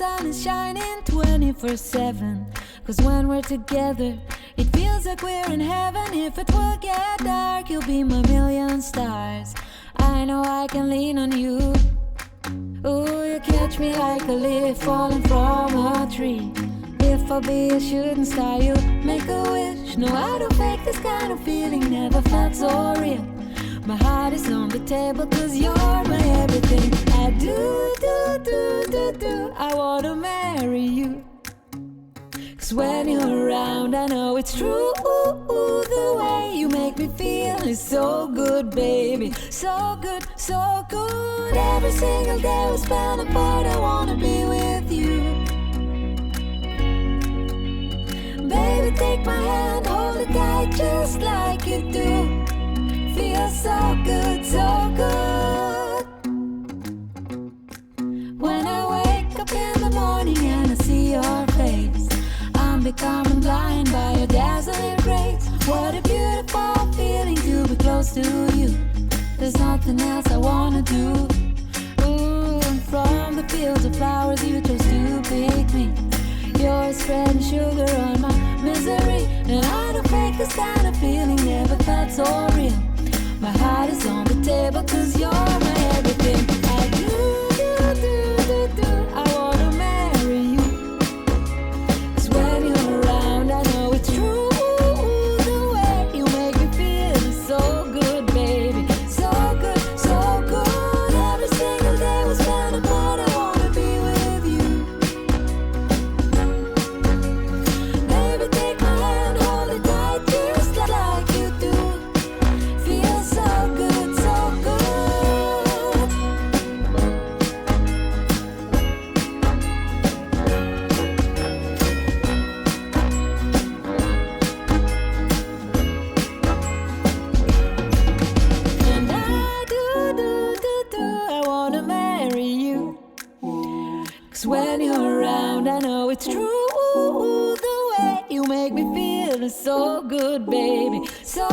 sun is shining 24/7. Cause when we're together, it feels like we're in heaven. If it will get dark, you'll be my million stars. I know I can lean on you. Ooh, you catch me like a leaf falling from a tree. If I'll be a shooting star, you make a wish. No, I don't fake this kind of feeling, never felt so real. My heart is on the table cause you're my everything. I do, I wanna marry you. Cause when you're around, I know it's true. The way you make me feel is so good, baby. So good, so good. Every single day we spend apart, I wanna be with you. Baby, take my hand, hold it tight just like you do. Feels so good, so good. When I wake up in the morning and I see your face, I'm becoming blind by your dazzling grace. What a beautiful feeling to be close to you. There's nothing else I wanna do. Ooh, and from the fields of flowers you chose to pick me. You're spreading sugar on my misery. And I don't fake this kind of feeling, never felt so real. My heart is on the table cause you're my everything. I do, I wanna marry you. Cause when you're around, I know it's true. The way you make me feel is so good, baby. So good, so good. Every single day we spend apart, I wanna be with you. Baby, take my hand, hold it tight just like you do. Feels so good, so good. And I do, I wanna marry you. Cause when you're around, I know it's true. The way you make me feel is so good, baby. So